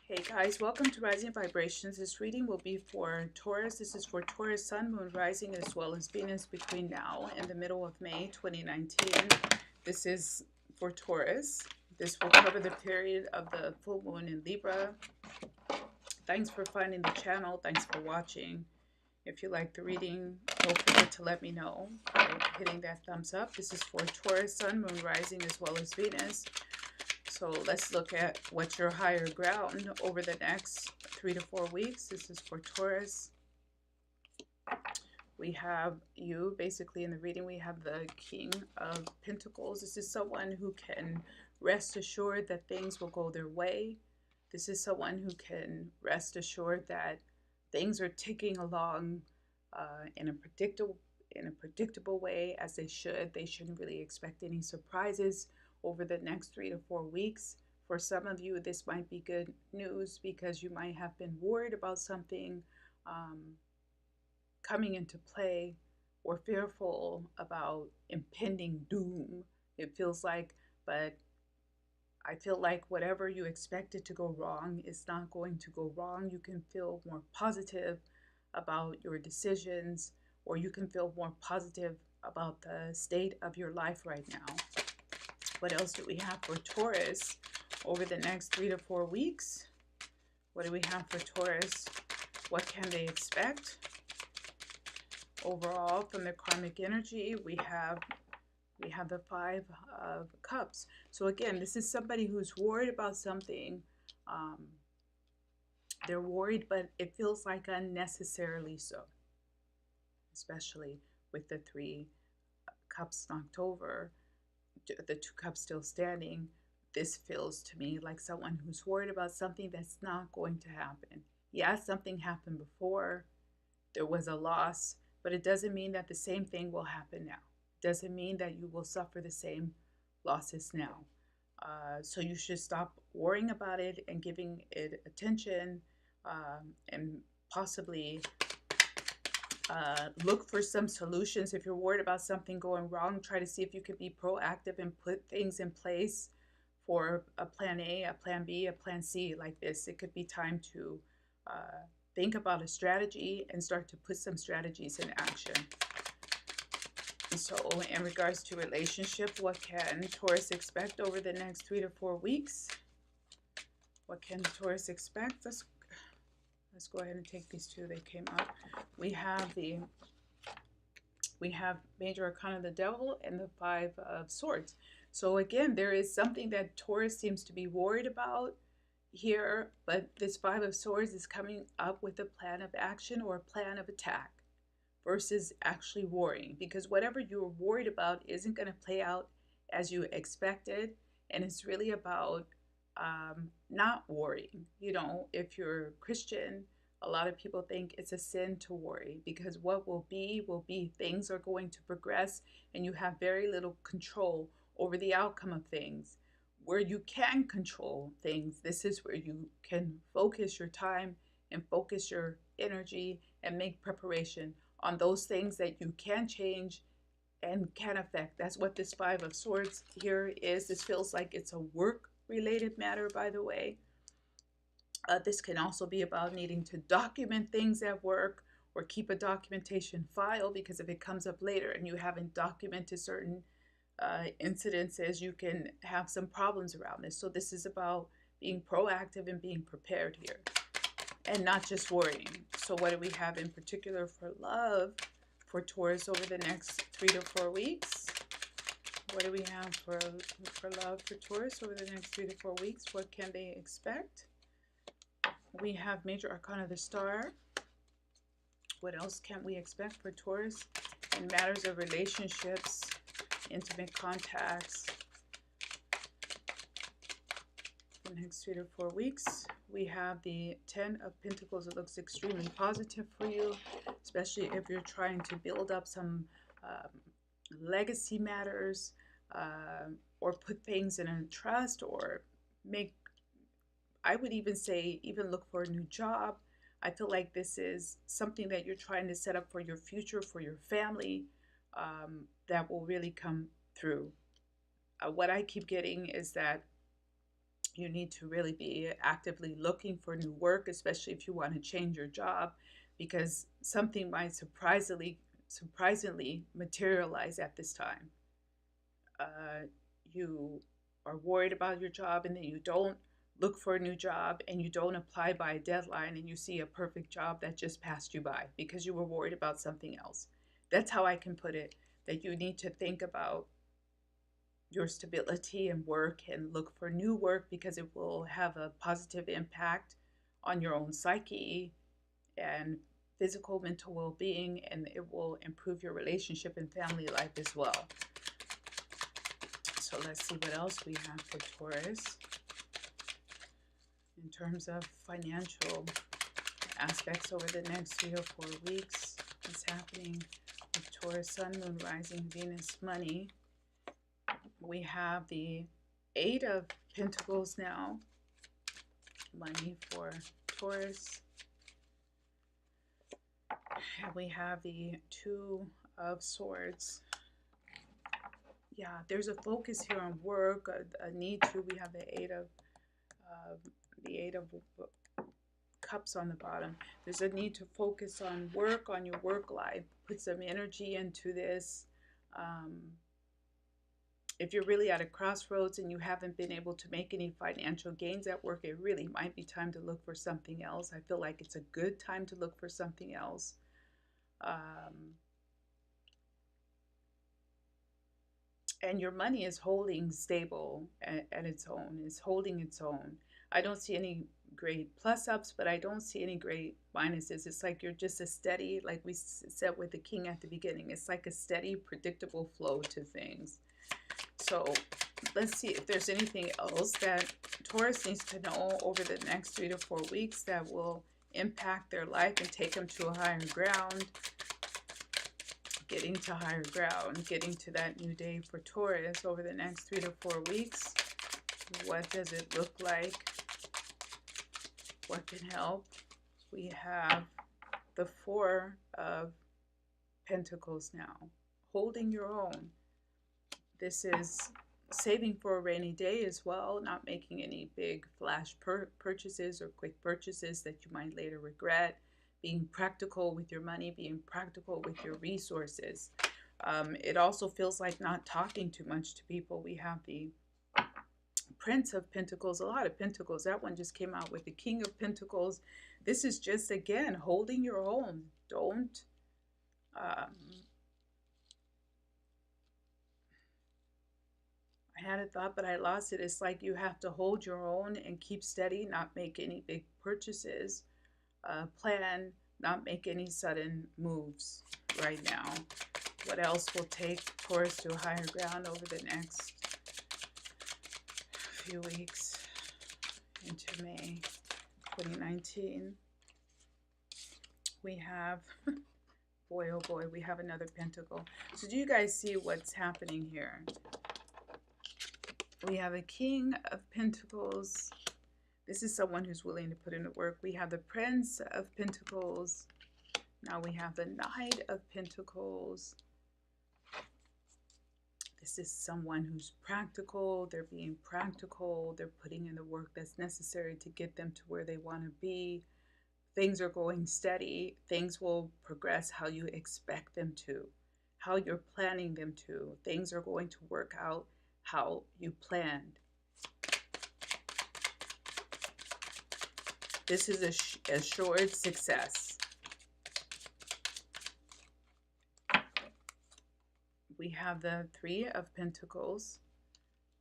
Hey guys, welcome to Rising Vibrations. This reading will be for Taurus. This is for Taurus Sun, Moon, Rising, as well as Venus between now and the middle of May 2019. This is for Taurus. This will cover the period of the full moon in Libra. Thanks for finding the channel. Thanks for watching. If you like the reading, don't forget to let me know by hitting that thumbs up. This is for Taurus, Sun, Moon, Rising, as well as Venus. So let's look at what's your higher ground over the next 3 to 4 weeks. This is for Taurus. We have you, basically in the reading, we have the King of Pentacles. This is someone who can rest assured that things will go their way. This is someone who can rest assured that things are ticking along in a predictable way, as they should. They shouldn't really expect any surprises over the next 3 to 4 weeks. For some of you, this might be good news because you might have been worried about something coming into play or fearful about impending doom, it feels like. But I feel like whatever you expected to go wrong is not going to go wrong. You can feel more positive about your decisions, or you can feel more positive about the state of your life right now. What else do we have for Taurus over the next 3 to 4 weeks? What do we have for Taurus? What can they expect? Overall, from the karmic energy, we have the Five of Cups. So again, this is somebody who's worried about something. They're worried, but it feels like unnecessarily so, especially with the 3 cups knocked over, the 2 cups still standing. This feels to me like someone who's worried about something that's not going to happen. Yeah, something happened before, there was a loss, but it doesn't mean that the same thing will happen now. It doesn't mean that you will suffer the same losses now. So you should stop worrying about it and giving it attention, and possibly look for some solutions. If you're worried about something going wrong, try to see if you can be proactive and put things in place for a plan A, a plan B, a plan C like this. It could be time to think about a strategy and start to put some strategies in action. So in regards to relationship, what can Taurus expect over the next 3 to 4 weeks? What can Taurus expect? Let's go ahead and take these two. They came up. We have Major Arcana, the Devil, and the 5 of Swords. So again, there is something that Taurus seems to be worried about here, but this 5 of Swords is coming up with a plan of action or a plan of attack versus actually worrying, because whatever you're worried about isn't going to play out as you expected, and it's really about not worrying. You know, if you're Christian, a lot of people think it's a sin to worry, because what will be. Things are going to progress, and you have very little control over the outcome of things. Where you can control things, this is where you can focus your time and focus your energy and make preparation on those things that you can change and can affect. That's what this 5 of Swords here is. This feels like it's a work-related matter, by the way. This can also be about needing to document things at work or keep a documentation file, because if it comes up later and you haven't documented certain incidences, you can have some problems around this. So this is about being proactive and being prepared here, and not just worrying. So what do we have in particular for love for Taurus over the next 3 to 4 weeks? What do we have for love for Taurus over the next 3 to 4 weeks? What can they expect? We have Major Arcana, the Star. What else can we expect for Taurus in matters of relationships, intimate contacts, for the next 3 to 4 weeks? We have the 10 of Pentacles. It looks extremely positive for you, especially if you're trying to build up some legacy matters, or put things in a trust, or I would even say, even look for a new job. I feel like this is something that you're trying to set up for your future, for your family, that will really come through. What I keep getting is that You need to really be actively looking for new work, especially if you want to change your job, because something might surprisingly materialize at this time. You are worried about your job, and then you don't look for a new job, and you don't apply by a deadline, and you see a perfect job that just passed you by because you were worried about something else. That's how I can put it, that you need to think about your stability and work and look for new work, because it will have a positive impact on your own psyche and physical, mental well-being, and it will improve your relationship and family life as well. So let's see what else we have for Taurus in terms of financial aspects over the next 3 or 4 weeks. What's happening with Taurus, Sun, Moon, Rising, Venus, money. We have the 8 of Pentacles now, money for Taurus. And we have the 2 of Swords. Yeah, there's a focus here on work, a need to. We have the 8 of Cups on the bottom. There's a need to focus on work, on your work life. Put some energy into this. If you're really at a crossroads and you haven't been able to make any financial gains at work, it really might be time to look for something else. I feel like it's a good time to look for something else. And your money is holding stable at its own. It's holding its own. I don't see any great plus ups, but I don't see any great minuses. It's like you're just a steady, like we said with the King at the beginning, it's like a steady, predictable flow to things. So let's see if there's anything else that Taurus needs to know over the next 3 to 4 weeks that will impact their life and take them to a higher ground. Getting to higher ground, getting to that new day for Taurus over the next 3 to 4 weeks. What does it look like? What can help? We have the 4 of Pentacles now, holding your own. This is saving for a rainy day as well, not making any big flash purchases or quick purchases that you might later regret. Being practical with your money, being practical with your resources. It also feels like not talking too much to people. We have the Prince of Pentacles, a lot of Pentacles. That one just came out with the King of Pentacles. This is just, again, holding your own. Don't I had a thought, but I lost it. It's like you have to hold your own and keep steady, not make any big purchases. Plan, not make any sudden moves right now. What else will take Taurus to a higher ground over the next few weeks into May 2019? We have, boy, oh boy, we have another pentacle. So do you guys see what's happening here? We have a King of Pentacles. This is someone who's willing to put in the work. We have the Prince of Pentacles. Now we have the Knight of Pentacles. This is someone who's practical. They're being practical. They're putting in the work that's necessary to get them to where they want to be. Things are going steady. Things will progress how you expect them to, how you're planning them to. Things are going to work out how you planned. This is a assured success. We have the 3 of Pentacles.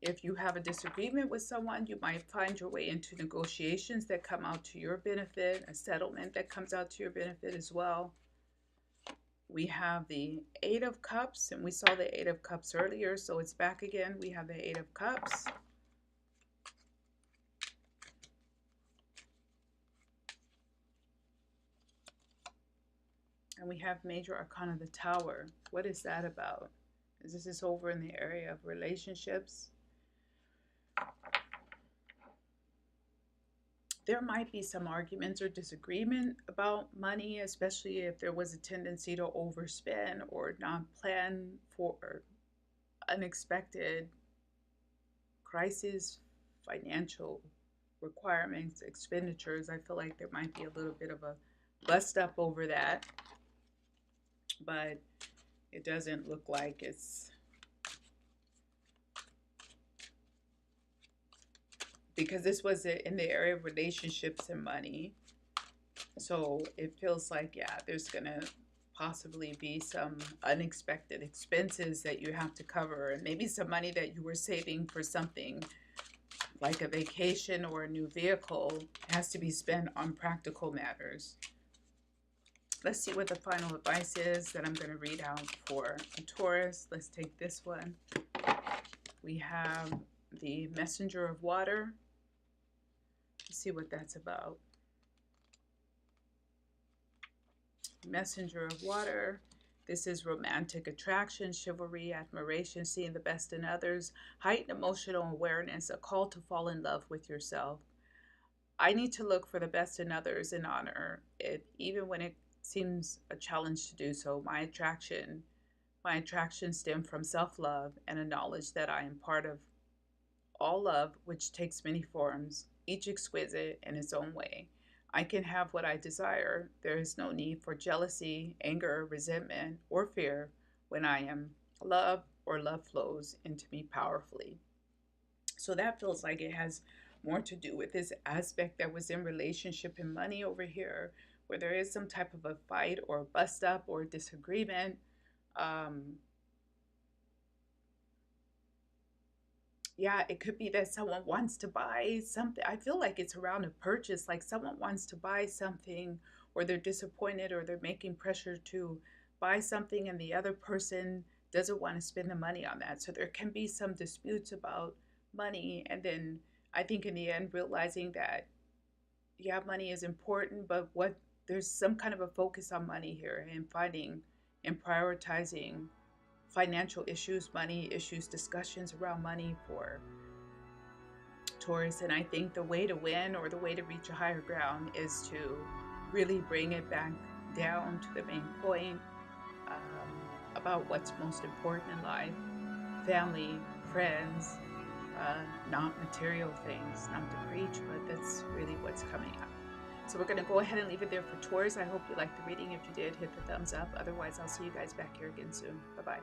If you have a disagreement with someone, you might find your way into negotiations that come out to your benefit, a settlement that comes out to your benefit as well. We have the 8 of Cups, and we saw the 8 of Cups earlier, so it's back again. We have the 8 of Cups. And we have Major Arcana, the Tower. What is that about? Is this over in the area of relationships? There might be some arguments or disagreement about money, especially if there was a tendency to overspend or not plan for unexpected crises, financial requirements, expenditures. I feel like there might be a little bit of a bust up over that, but it doesn't look like it's because this was in the area of relationships and money. So it feels like, yeah, there's going to possibly be some unexpected expenses that you have to cover, and maybe some money that you were saving for something like a vacation or a new vehicle has to be spent on practical matters. Let's see what the final advice is that I'm going to read out for Taurus. Let's take this one. We have the Messenger of Water. Let's see what that's about. Messenger of Water. This is romantic attraction, chivalry, admiration, seeing the best in others, heightened emotional awareness, a call to fall in love with yourself. I need to look for the best in others and honor it, even when it seems a challenge to do so. My attraction stems from self-love and a knowledge that I am part of all love, which takes many forms, each exquisite in its own way. I can have what I desire. There is no need for jealousy, anger, resentment, or fear when I am loved or love flows into me powerfully. So that feels like it has more to do with this aspect that was in relationship and money over here, where there is some type of a fight or a bust up or a disagreement. Yeah, it could be that someone wants to buy something. I feel like it's around a purchase, like someone wants to buy something, or they're disappointed, or they're making pressure to buy something, and the other person doesn't want to spend the money on that. So there can be some disputes about money. And then I think in the end, realizing that, yeah, money is important, but there's some kind of a focus on money here and finding and prioritizing financial issues, money issues, discussions around money for Taurus. And I think the way to win or the way to reach a higher ground is to really bring it back down to the main point about what's most important in life: family, friends, not material things. Not to preach, but that's really what's coming up. So we're going to go ahead and leave it there for Taurus. I hope you liked the reading. If you did, hit the thumbs up. Otherwise, I'll see you guys back here again soon. Bye-bye.